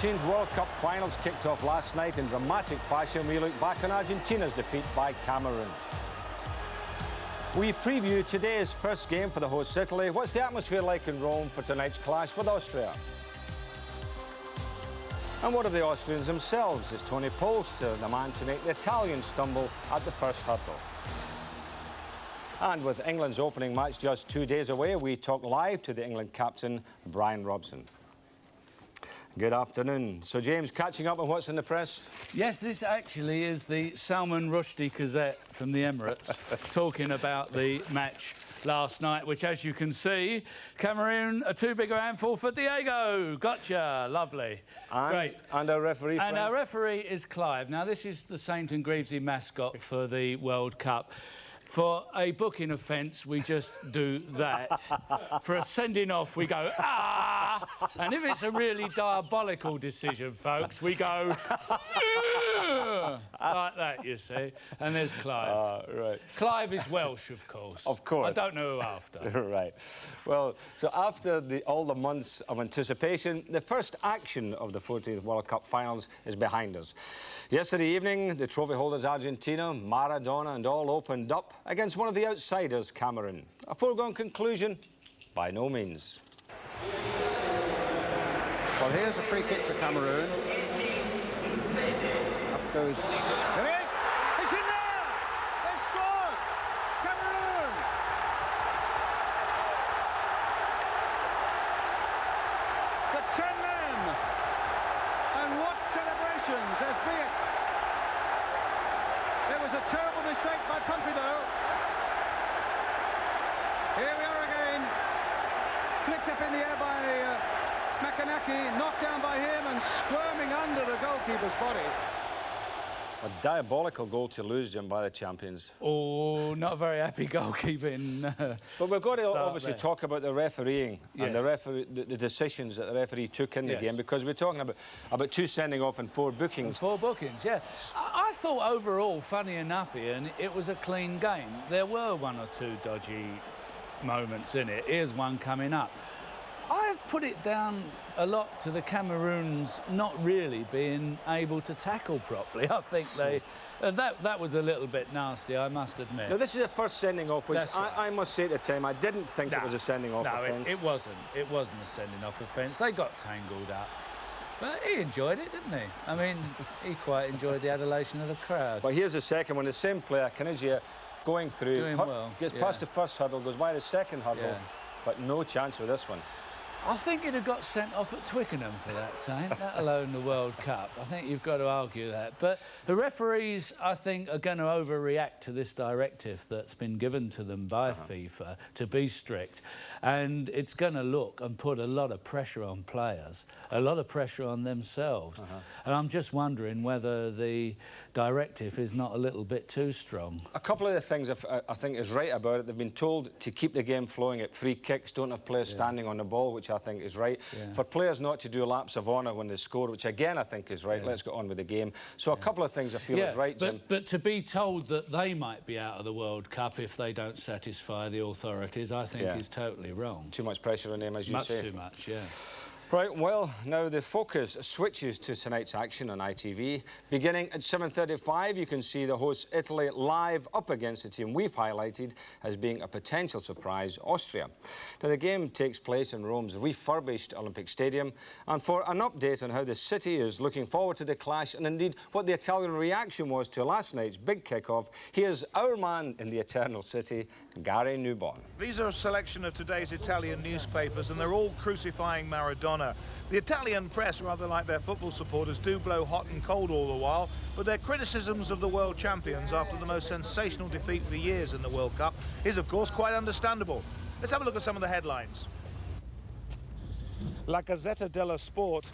14th World Cup finals kicked off last night in dramatic fashion. We look back on Argentina's defeat by Cameroon. We preview today's first game for the host Italy. What's the atmosphere like in Rome for tonight's clash with Austria? And what of the Austrians themselves? Is Tony Polster the man to make the Italians stumble at the first hurdle? And with England's opening match just 2 days away, we talk live to the England captain, Brian Robson. Good afternoon. So, James, catching up on what's in the press? Yes, this actually is the Salman Rushdie Gazette from the Emirates talking about the match last night, which, as you can see, Cameroon a too big a handful for Diego. Gotcha. Lovely. Great. And our referee, And our referee is Clive. Now, this is the St and Greavsie mascot for the World Cup. For a booking offence, we just do that. For a sending off, we go, ah! And if it's a really diabolical decision, folks, we go, like that, you see. And there's Clive. Right. Clive is Welsh, of course. Of course. I don't know who after. Right. Well, so after all the months of anticipation, the first action of the 14th World Cup finals is behind us. Yesterday evening, the trophy holders Argentina, Maradona and all opened up against one of the outsiders, Cameroon. A foregone conclusion? By no means. Well, here's a free kick to Cameroon. Up goes... It's in there! They've scored! Cameroon! The 10 men! And what celebrations as Biek. It was a terrible mistake by Pompidou. Here we are again. Flicked up in the air by Makanaki, knocked down by him and squirming under the goalkeeper's body. A diabolical goal to lose, Jim, by the champions. Oh, not a very happy goalkeeping. But we've got to obviously talk about the refereeing and the decisions that the referee took in the game, because we're talking about 2 sending off and 4 bookings. 4 bookings, yeah. I thought overall, funny enough, Ian, it was a clean game. There were 1 or 2 dodgy moments in it. Here's one coming up. I've put it down a lot to the Cameroons not really being able to tackle properly. I think they... that was a little bit nasty, I must admit. Now, this is the first sending off, which right. I must say at the time, I didn't think it was a sending off offence. No, it wasn't. It wasn't a sending off offence. They got tangled up. But he enjoyed it, didn't he? I mean, he quite enjoyed the adulation of the crowd. But here's the second one. The same player, Kanizia, going through, doing well, gets past the first hurdle, goes by the second hurdle, but no chance with this one. I think he'd have got sent off at Twickenham for that, Saint, let alone the World Cup. I think you've got to argue that. But the referees, I think, are going to overreact to this directive that's been given to them by FIFA to be strict. And it's going to look and put a lot of pressure on players, a lot of pressure on themselves. And I'm just wondering whether the directive is not a little bit too strong. A couple of the things I think is right about it. They've been told to keep the game flowing at free kicks, don't have players standing on the ball, which I think is right. For players not to do laps of honour when they score, which again I think is right. Let's get on with the game. So a couple of things I feel is right, Jim. But to be told that they might be out of the World Cup if they don't satisfy the authorities, I think is totally wrong. Too much pressure on them, as you say. Much too much, yeah. Right, well, now the focus switches to tonight's action on ITV. Beginning at 7:35, you can see the hosts Italy live up against the team we've highlighted as being a potential surprise, Austria. Now, the game takes place in Rome's refurbished Olympic Stadium. And for an update on how the city is looking forward to the clash and indeed what the Italian reaction was to last night's big kick-off, here's our man in the Eternal City, Gary Newborn. These are a selection of today's Italian newspapers, and they're all crucifying Maradona. The Italian press, rather like their football supporters, do blow hot and cold all the while, but their criticisms of the world champions after the most sensational defeat for years in the World Cup is, of course, quite understandable. Let's have a look at some of the headlines. La Gazzetta dello Sport,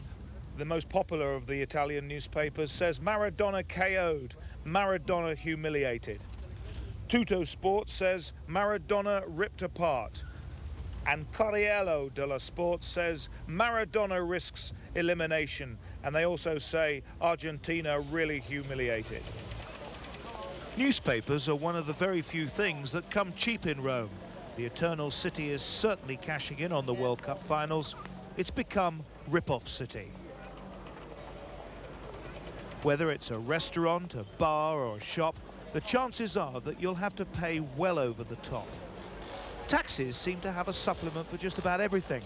the most popular of the Italian newspapers, says Maradona KO'd, Maradona humiliated. Tutto Sport says Maradona ripped apart. And Corriere dello Sport says Maradona risks elimination. And they also say Argentina really humiliated. Newspapers are one of the very few things that come cheap in Rome. The Eternal City is certainly cashing in on the World Cup finals. It's become rip-off city. Whether it's a restaurant, a bar or a shop, the chances are that you'll have to pay well over the top. Taxis seem to have a supplement for just about everything.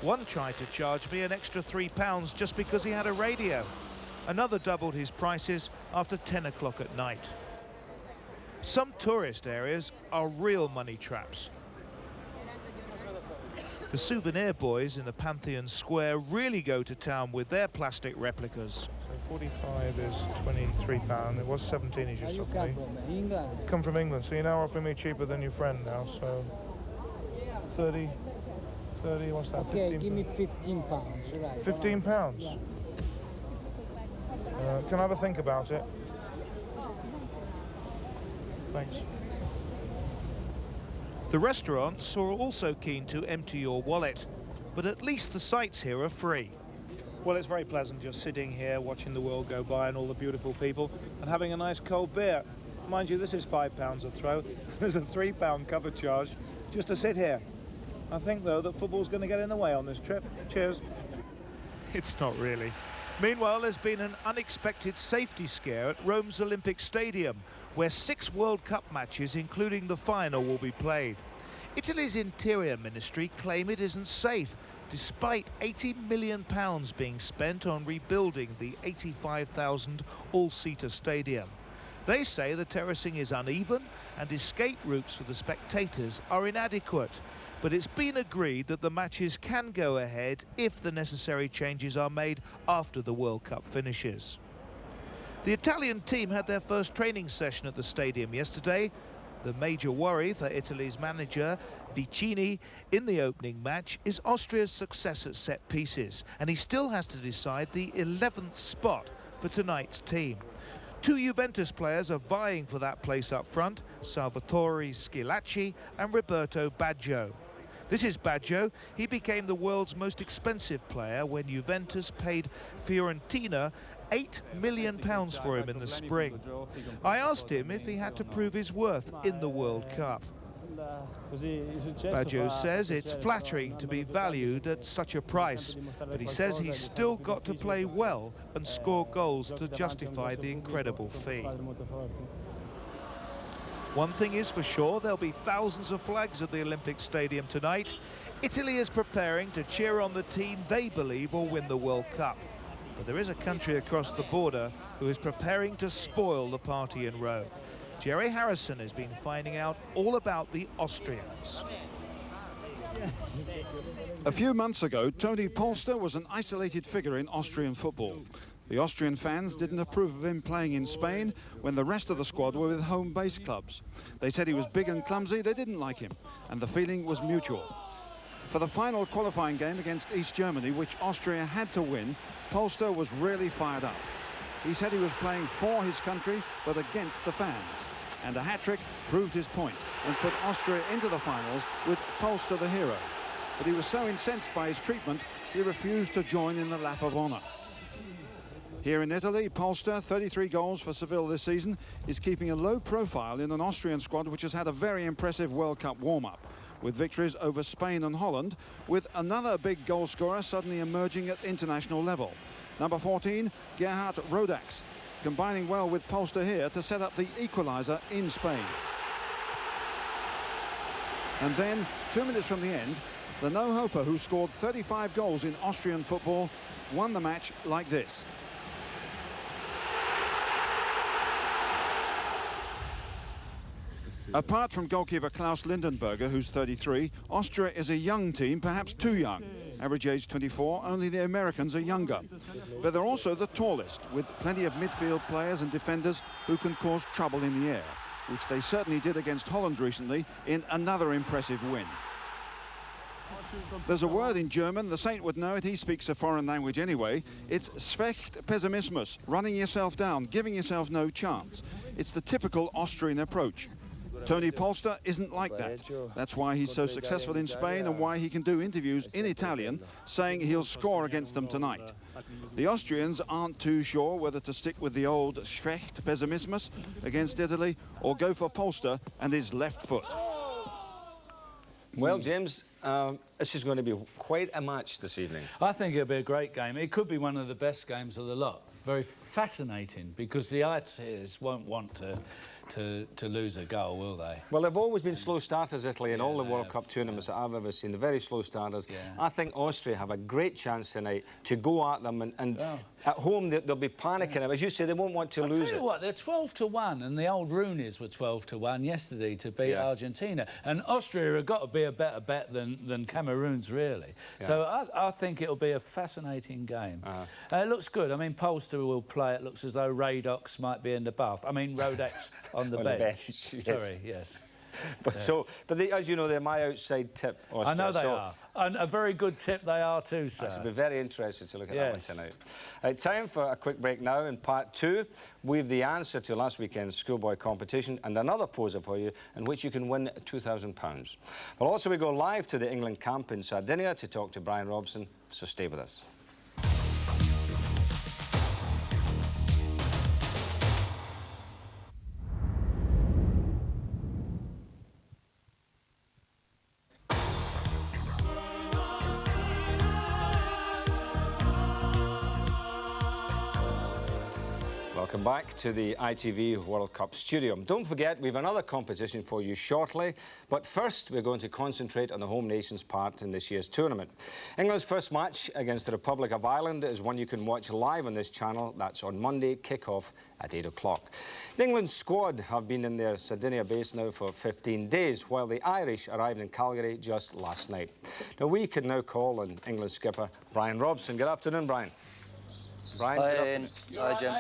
One tried to charge me an extra £3 just because he had a radio. Another doubled his prices after 10 o'clock at night. Some tourist areas are real money traps. The souvenir boys in the Pantheon Square really go to town with their plastic replicas. So 45 is £23. It was 17 he just offered me. From England. Come from England, so you're now offering me cheaper than your friend now, so 30, what's that? Okay, 15, give me £15, right? £15? Yeah. Can I have a think about it? Thanks. The restaurants are also keen to empty your wallet, but at least the sights here are free. Well, it's very pleasant just sitting here watching the world go by and all the beautiful people and having a nice cold beer. Mind you, this is £5 a throw. There's a £3 cover charge just to sit here. I think, though, that football's going to get in the way on this trip. Cheers. It's not really. Meanwhile, there's been an unexpected safety scare at Rome's Olympic Stadium, where 6 World Cup matches, including the final, will be played. Italy's Interior Ministry claim it isn't safe, despite £80 million being spent on rebuilding the 85,000 all-seater stadium. They say the terracing is uneven and escape routes for the spectators are inadequate. But it's been agreed that the matches can go ahead if the necessary changes are made after the World Cup finishes. The Italian team had their first training session at the stadium yesterday. The major worry for Italy's manager, Vicini, in the opening match is Austria's success at set pieces, and he still has to decide the 11th spot for tonight's team. 2 Juventus players are vying for that place up front, Salvatore Schillaci and Roberto Baggio. This is Baggio. He became the world's most expensive player when Juventus paid Fiorentina £8 million for him in the spring. I asked him if he had to prove his worth in the World Cup. Baggio says it's flattering to be valued at such a price, but he says he's still got to play well and score goals to justify the incredible fee. One thing is for sure, there'll be thousands of flags at the Olympic Stadium tonight. Italy is preparing to cheer on the team they believe will win the World Cup. But there is a country across the border who is preparing to spoil the party in Rome. Jerry Harrison has been finding out all about the Austrians. A few months ago, Tony Polster was an isolated figure in Austrian football. The Austrian fans didn't approve of him playing in Spain when the rest of the squad were with home-based clubs. They said he was big and clumsy, they didn't like him, and the feeling was mutual. For the final qualifying game against East Germany, which Austria had to win, Polster was really fired up. He said he was playing for his country, but against the fans. And a hat-trick proved his point and put Austria into the finals with Polster the hero. But he was so incensed by his treatment, he refused to join in the lap of honour. Here in Italy, Polster, 33 goals for Seville this season, is keeping a low profile in an Austrian squad which has had a very impressive World Cup warm-up, with victories over Spain and Holland, with another big goal scorer suddenly emerging at international level. Number 14, Gerhard Rodax, combining well with Polster here to set up the equaliser in Spain. And then, 2 minutes from the end, the no-hoper who scored 35 goals in Austrian football won the match like this. Apart from goalkeeper Klaus Lindenberger, who's 33, Austria is a young team, perhaps too young. Average age 24, only the Americans are younger. But they're also the tallest, with plenty of midfield players and defenders who can cause trouble in the air, which they certainly did against Holland recently in another impressive win. There's a word in German, the Saint would know it, he speaks a foreign language anyway. It's Schlecht Pessimismus, running yourself down, giving yourself no chance. It's the typical Austrian approach. Tony Polster isn't like that. That's why he's so successful in Spain and why he can do interviews in Italian, saying he'll score against them tonight. The Austrians aren't too sure whether to stick with the old Schlecht Pessimismus against Italy or go for Polster and his left foot. Well, James, this is going to be quite a match this evening. I think it'll be a great game. It could be one of the best games of the lot. very fascinating, because the Italians won't want to lose a goal, will they? Well, they've always been slow starters, Italy, in all the World Cup tournaments that I've ever seen. They're very slow starters. Yeah. I think Austria have a great chance tonight to go at them, and at home they'll be panicking. As you say, they won't want to lose it. I'll tell you what, they're 12-1, and the old Roonies were 12-1 yesterday to beat Argentina. And Austria have got to be a better bet than Cameroon's, really. Yeah. So I think it'll be a fascinating game. It looks good. I mean, Polster will play. It looks as though Radox might be in the bath. I mean, Rodex on the bench. Yes. Sorry, yes. But as you know, they're my outside tip, Austria. I know they are. And a very good tip they are too, sir. I should be very interested to look at that one tonight. Time for a quick break now. In part 2, we've the answer to last weekend's schoolboy competition and another poser for you in which you can win £2,000. Well, also we go live to the England camp in Sardinia to talk to Brian Robson, so stay with us. Welcome back to the ITV World Cup studio. Don't forget, we have another competition for you shortly, but first we're going to concentrate on the home nation's part in this year's tournament. England's first match against the Republic of Ireland is one you can watch live on this channel. That's on Monday, kick-off at 8 o'clock. The England squad have been in their Sardinia base now for 15 days, while the Irish arrived in Calgary just last night. Now, we can now call on England skipper Brian Robson. Good afternoon, Brian. Brian, good afternoon. Hi, Jim.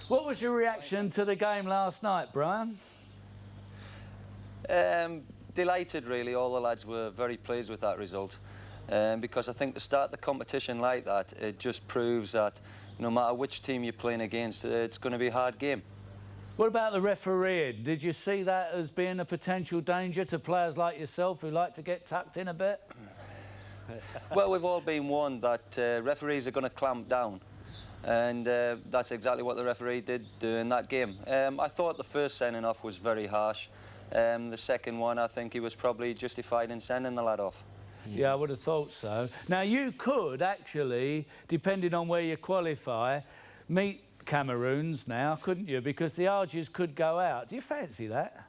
What was your reaction to the game last night, Brian? Delighted, really. All the lads were very pleased with that result, because I think to start the competition like that, it just proves that no matter which team you're playing against, it's going to be a hard game. What about the refereeing? Did you see that as being a potential danger to players like yourself who like to get tucked in a bit? Well, we've all been warned that referees are going to clamp down. And that's exactly what the referee did do in that game. I thought the first sending off was very harsh. The second one, I think he was probably justified in sending the lad off. Yeah, I would have thought so. Now, you could actually, depending on where you qualify, meet Cameroons now, couldn't you? Because the Argies could go out. Do you fancy that?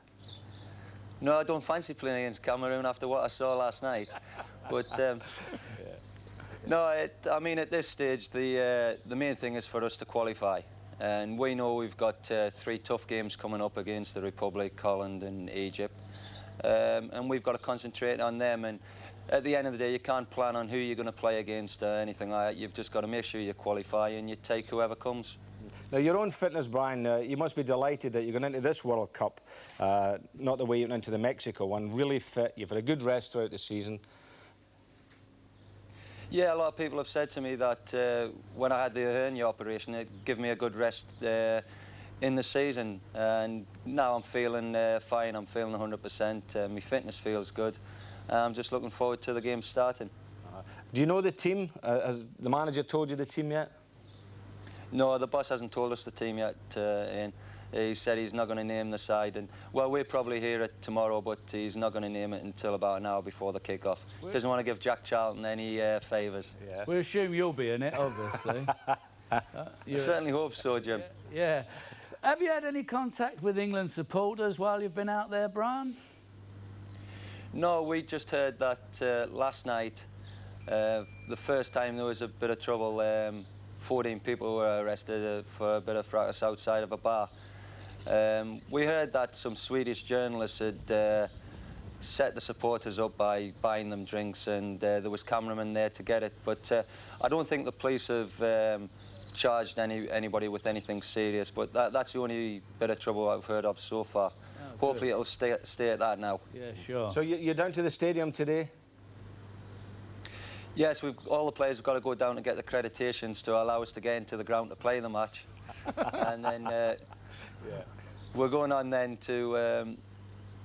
No, I don't fancy playing against Cameroon after what I saw last night. But no, I mean, at this stage, the main thing is for us to qualify. And we know we've got 3 tough games coming up against the Republic, Holland and Egypt. And we've got to concentrate on them. And at the end of the day, you can't plan on who you're going to play against or anything like that. You've just got to make sure you qualify and you take whoever comes. Now, your own fitness, Brian, you must be delighted that you're going into this World Cup, not the way you went into the Mexico one, really fit. You've had a good rest throughout the season. Yeah, a lot of people have said to me that when I had the hernia operation, it gave me a good rest in the season. And now I'm feeling fine, I'm feeling 100%. My fitness feels good. I'm just looking forward to the game starting. Do you know the team? Has the manager told you the team yet? No, the boss hasn't told us the team yet, Ian. He said he's not going to name the side, and well, we'll probably hear it tomorrow, but he's not going to name it until about an hour before the kick-off. Doesn't want to give Jack Charlton any favours. Yeah. We assume you'll be in it, obviously. I certainly hope so, Jim. Yeah. Have you had any contact with England supporters while you've been out there, Brian? No, we just heard that last night, the first time there was a bit of trouble, 14 people were arrested for a bit of fracas outside of a bar. We heard that some Swedish journalists had set the supporters up by buying them drinks, and there was cameramen there to get it. But I don't think the police have charged anybody with anything serious. But that's the only bit of trouble I've heard of so far. Oh, hopefully it'll stay at that now. Yeah, sure. So you're down to the stadium today? Yes, all the players have got to go down to get accreditations to allow us to get into the ground to play the match. And then we're going on then to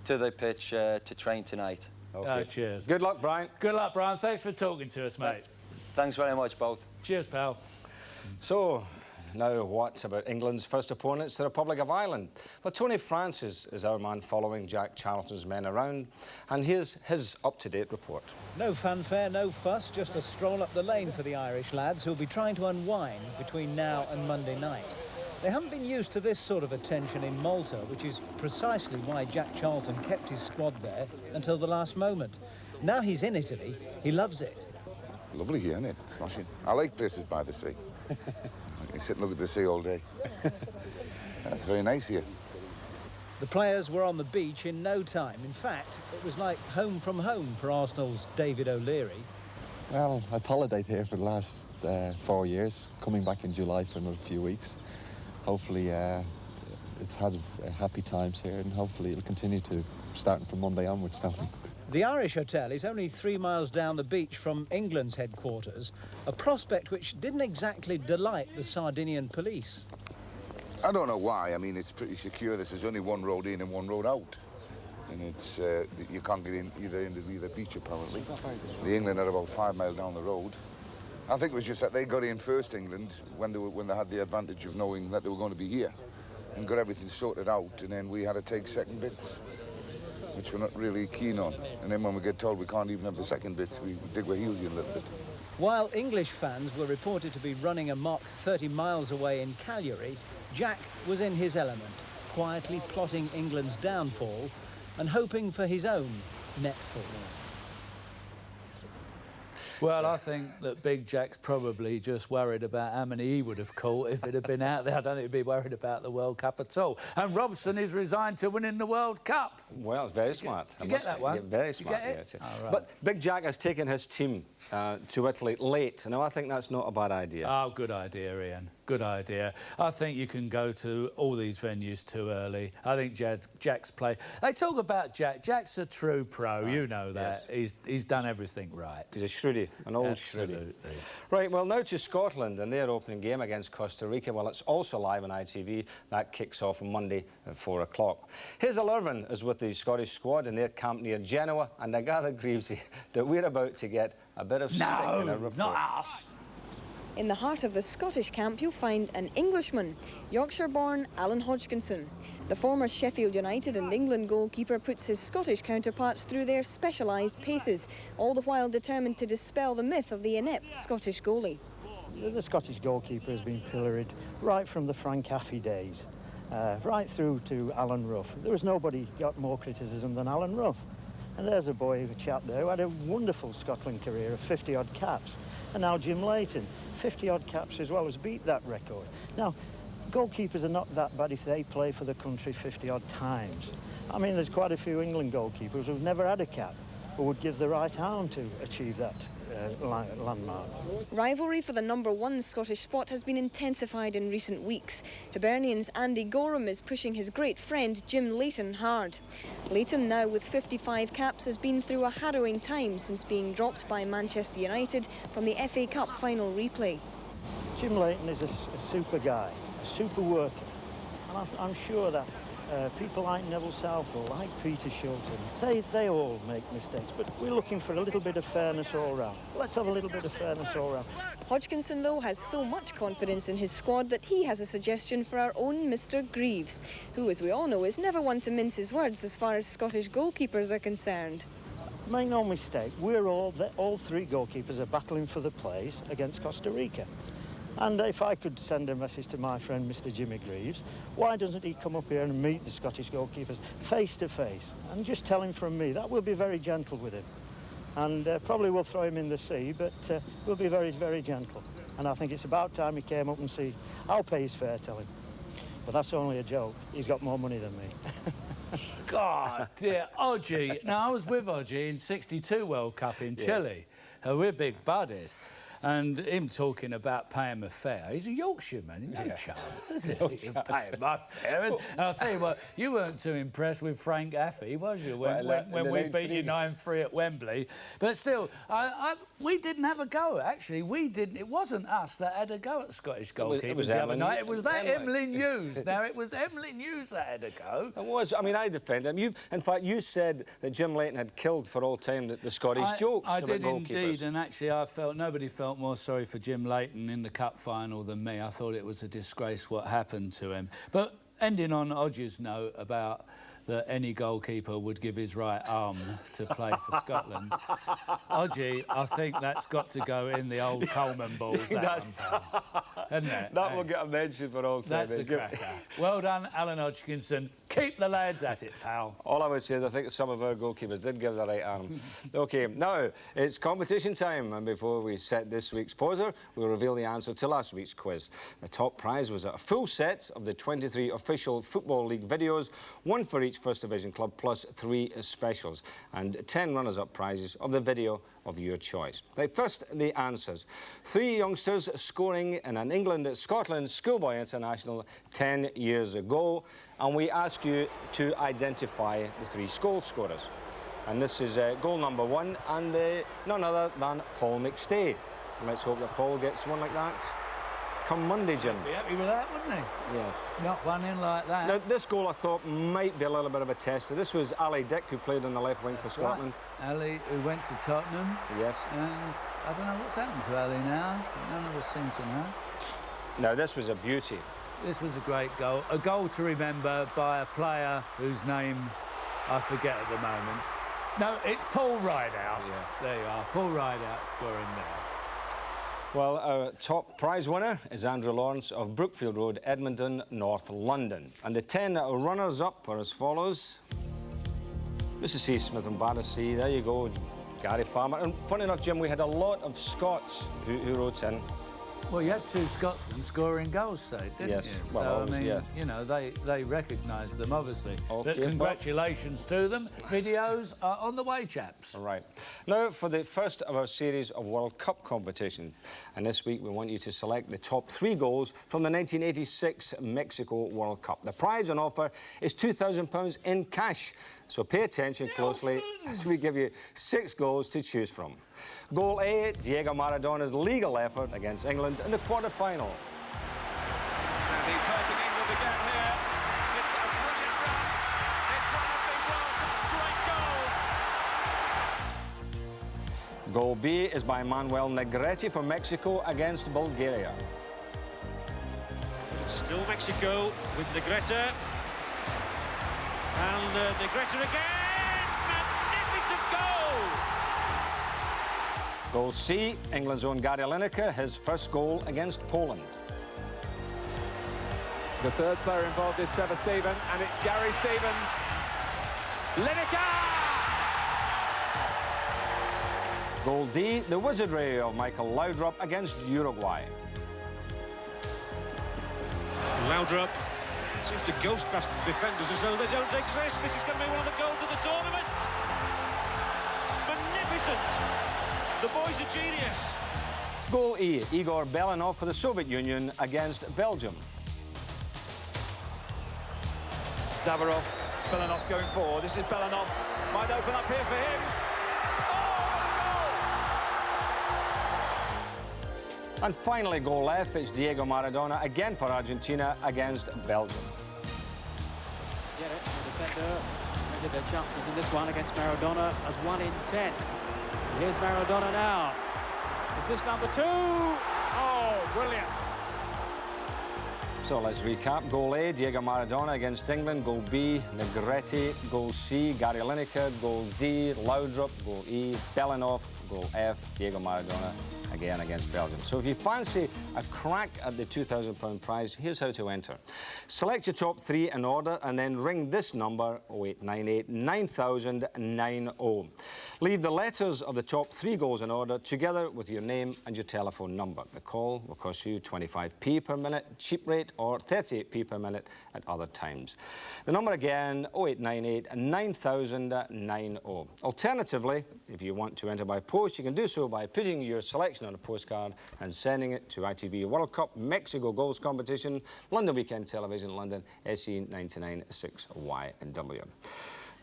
the pitch to train tonight. Okay. Oh, cheers. Good luck, Brian. Good luck, Brian. Thanks for talking to us, mate. Thanks very much, both. Cheers, pal. So, Now, what about England's first opponents, the Republic of Ireland? Well, Tony Francis is our man following Jack Charlton's men around, and here's his up-to-date report. No fanfare, no fuss, just a stroll up the lane for the Irish lads who'll be trying to unwind between now and Monday night. They haven't been used to this sort of attention in Malta, which is precisely why Jack Charlton kept his squad there until the last moment. Now he's in Italy, he loves it. Lovely here, isn't it? Smashing. I like places by the sea. I can sit and look at the sea all day. That's very nice here. The players were on the beach in no time. In fact, it was like home from home for Arsenal's David O'Leary. Well, I've holidayed here for the last 4 years, coming back in July for another few weeks. Hopefully it's had happy times here, and hopefully it'll continue to, starting from Monday onwards. The Irish hotel is only 3 miles down the beach from England's headquarters, a prospect which didn't exactly delight the Sardinian police. I don't know why. I mean, it's pretty secure. There's only one road in and one road out. And it's, you can't get in either beach, apparently. The England are about 5 miles down the road. I think it was just that they got in first, England, when they had the advantage of knowing that they were going to be here and got everything sorted out, and then we had to take second bits, which we're not really keen on. And then when we get told we can't even have the second bits, we dig our heels in a little bit. While English fans were reported to be running amok 30 miles away in Cagliari, Jack was in his element, quietly plotting England's downfall and hoping for his own netfall. Well, I think that Big Jack's probably just worried about how many he would have caught if it had been out there. I don't think he'd be worried about the World Cup at all. And Robson is resigned to winning the World Cup. Well, it's very smart. Did you get that one? Yeah, very smart, Did you get it? yes. Oh, right. But Big Jack has taken his team to Italy late. Now, I think that's not a bad idea. Oh, good idea, Ian. Good idea. I think you can go to all these venues too early. I think Jack's play... They talk about Jack. Jack's a true pro, you know that. Yes. He's done everything right. He's a shrewie, an old shrewie. Absolutely. Right, well, now to Scotland and their opening game against Costa Rica. Well, it's also live on ITV. That kicks off on Monday at 4 o'clock. Hazel Irvine is with the Scottish squad in their camp near Genoa, and I gather, Greavsie, that we're about to get a bit of stick in a report. No, not us. In the heart of the Scottish camp, you'll find an Englishman, Yorkshire-born Alan Hodgkinson. The former Sheffield United and England goalkeeper puts his Scottish counterparts through their specialised paces, all the while determined to dispel the myth of the inept Scottish goalie. The Scottish goalkeeper has been pilloried right from the Frank Affey days, right through to Alan Rough. There was nobody got more criticism than Alan Rough. And there's a boy, a chap there, who had a wonderful Scotland career of 50-odd caps. And now Jim Leighton, 50-odd caps as well, has beat that record. Now, goalkeepers are not that bad if they play for the country 50-odd times. I mean, there's quite a few England goalkeepers who've never had a cap, who would give the right arm to achieve that landmark. Rivalry for the #1 Scottish spot has been intensified in recent weeks. Hibernian's Andy Gorham is pushing his great friend Jim Leighton hard. Leighton, now with 55 caps, has been through a harrowing time since being dropped by Manchester United from the FA Cup final replay. Jim Leighton is a super guy, a super worker. And I'm sure that people like Neville Southall, like Peter Shilton, they all make mistakes, but we're looking for a little bit of fairness all round. Let's have a little bit of fairness all round. Hodgkinson, though, has so much confidence in his squad that he has a suggestion for our own Mr. Greaves, who, as we all know, is never one to mince his words as far as Scottish goalkeepers are concerned. Make no mistake, all three goalkeepers are battling for the place against Costa Rica. And if I could send a message to my friend Mr. Jimmy Greaves, why doesn't he come up here and meet the Scottish goalkeepers face to face and just tell him from me? That will be very gentle with him. And probably we'll throw him in the sea, but we'll be very, very gentle. And I think it's about time he came up and see. I'll pay his fare, tell him. But that's only a joke. He's got more money than me. God, dear. Odgie. Now, I was with Odgie in '62 World Cup in Chile. We're big buddies. And him talking about paying my fare. He's a Yorkshireman, no chance, is it? He's paying my fare. And I'll tell you what, you weren't too impressed with Frank Affey, was you, when we beat you 9-3 at Wembley? But still, we didn't have a go, actually. We didn't. It wasn't us that had a go at Scottish goalkeepers the other night. It was that Emily News. Now, it was Emily News that had a go. It was. I mean, I defend him. In fact, you said that Jim Leighton had killed for all time the Scottish jokes I about did goalkeepers. indeed, and actually I felt nobody felt felt more sorry for Jim Leighton in the cup final than me. I thought it was a disgrace what happened to him. But ending on Odge's note about that any goalkeeper would give his right arm to play for Scotland. Odgie, I think that's got to go in the old Coleman balls, isn't it? That will get a mention for all time. That's a cracker. Well done, Alan Hodgkinson. Keep the lads at it, pal. All I would say is I think some of our goalkeepers did give the right arm. OK, now it's competition time, and before we set this week's poser, we'll reveal the answer to last week's quiz. The top prize was a full set of the 23 official Football League videos, one for each First Division club, plus 3 specials, and 10 runners-up prizes of the video of your choice. Now, first, the answers. 3 youngsters scoring in an England-Scotland schoolboy international 10 years ago, and we ask you to identify the 3 goal scorers. And this is goal number 1, and none other than Paul McStay. Let's hope that Paul gets one like that come Monday, Jim. Be happy with that, wouldn't he? Yes. Not one in like that. Now, this goal I thought might be a little bit of a tester. This was Ali Dick, who played on the left wing for Scotland. Right. Ali, who went to Tottenham. Yes. And I don't know what's happened to Ali now. None of us seem to know. Now, this was a beauty. This was a great goal. A goal to remember by a player whose name I forget at the moment. No, it's Paul Rideout. Yeah. There you are, Paul Rideout scoring there. Well, our top prize winner is Andrew Lawrence of Brookfield Road, Edmonton, North London. And the 10 runners-up are as follows. Mrs. C. Smith and Battersea, there you go, Gary Farmer. And funny enough, Jim, we had a lot of Scots who wrote in. Well, you had 2 Scotsmen scoring goals, so didn't yes. you? Well, so, I mean, yeah. you know, they recognised them, obviously. Okay. But congratulations to them. Videos are on the way, chaps. Right. Now, for the first of our series of World Cup competition. And this week, we want you to select the top 3 goals from the 1986 Mexico World Cup. The prize on offer is £2,000 in cash. So pay attention closely as we give you 6 goals to choose from. Goal A, Diego Maradona's legal effort against England in the quarter-final. And he's hurting England again here. It's a brilliant run. It's one of the World Cup great goals. Goal B is by Manuel Negrete for Mexico against Bulgaria. Still Mexico with Negrete. And Negrete again. Magnificent goal. Goal C, England's own Gary Lineker, his first goal against Poland. The third player involved is Trevor Steven, and it's Gary Stevens. Lineker! Goal D, the wizardry of Michael Laudrup against Uruguay. Laudrup seems to ghost past defenders as though they don't exist. This is going to be one of the goals of the tournament. Magnificent. The boy's a genius. Goal E, Igor Belanov for the Soviet Union against Belgium. Zavarov, Belanov going forward. This is Belanov. Might open up here for him. And finally, goal F, it's Diego Maradona again for Argentina against Belgium. Get it, the defender measured their chances in this one against Maradona as 1 in 10. Here's Maradona now. Is this number 2? Oh, brilliant. So let's recap. Goal A, Diego Maradona against England. Goal B, Negrete. Goal C, Gary Lineker. Goal D, Laudrup. Goal E, Belanov. Goal F, Diego Maradona again against Belgium. So if you fancy a crack at the £2,000 prize, here's how to enter. Select your top 3 in order and then ring this number, 0898 9000 90. Leave the letters of the top 3 goals in order together with your name and your telephone number. The call will cost you 25p per minute, cheap rate, or 38p per minute at other times. The number again, 0898 9000 90. Alternatively, if you want to enter by post, you can do so by putting your selection on a postcard and sending it to ITV World Cup Mexico Goals Competition, London Weekend Television, London, SE 99 6YW.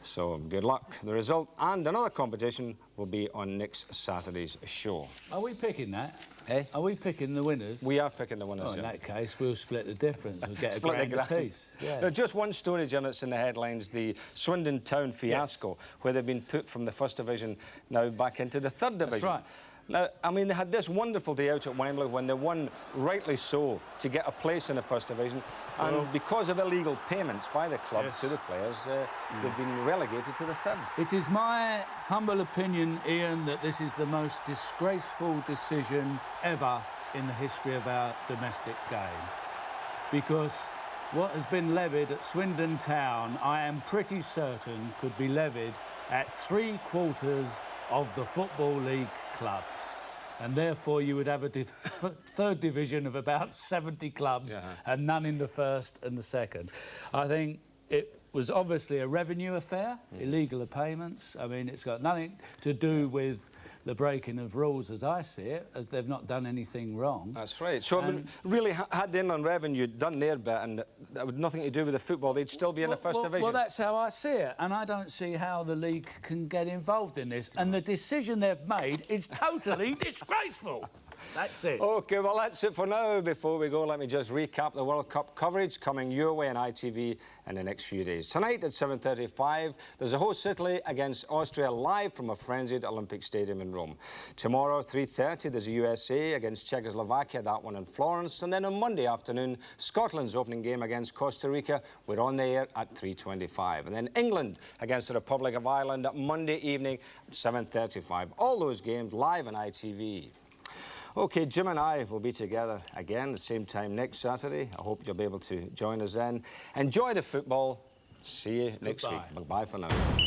So good luck. The result and another competition will be on next Saturday's show. Are we picking that? Eh? Are we picking the winners? We are picking the winners, Oh, in Jim. that case, we'll split the difference. We'll get a Split the grand apiece. Yeah. Now, just one story, Jim, that's in the headlines, the Swindon Town fiasco, where they've been put from the First Division now back into the Third Division. That's right. Now, I mean, they had this wonderful day out at Wembley when they won, rightly so, to get a place in the First Division. And because of illegal payments by the club to the players, they've been relegated to the third. It is my humble opinion, Ian, that this is the most disgraceful decision ever in the history of our domestic game. Because what has been levied at Swindon Town, I am pretty certain could be levied at 3/4 of the Football League clubs. And therefore you would have a third division of about 70 clubs and none in the first and the second. I think it was obviously a revenue affair, illegal payments. I mean, it's got nothing to do with the breaking of rules as I see it, as they've not done anything wrong. That's right. So, I mean, really, had the Inland Revenue done their bit and that had nothing to do with the football, they'd still be in the First Division? Well, that's how I see it, and I don't see how the league can get involved in this. And the decision they've made is totally disgraceful. That's it. OK, well, that's it for now. Before we go, let me just recap the World Cup coverage coming your way on ITV in the next few days. Tonight at 7:35, there's a host Italy against Austria live from a frenzied Olympic Stadium in Rome. Tomorrow, 3:30, there's a USA against Czechoslovakia, that one in Florence. And then on Monday afternoon, Scotland's opening game against Costa Rica. We're on the air at 3:25. And then England against the Republic of Ireland at Monday evening at 7:35. All those games live on ITV. OK, Jim and I will be together again the same time next Saturday. I hope you'll be able to join us then. Enjoy the football. See you next week. Bye-bye for now.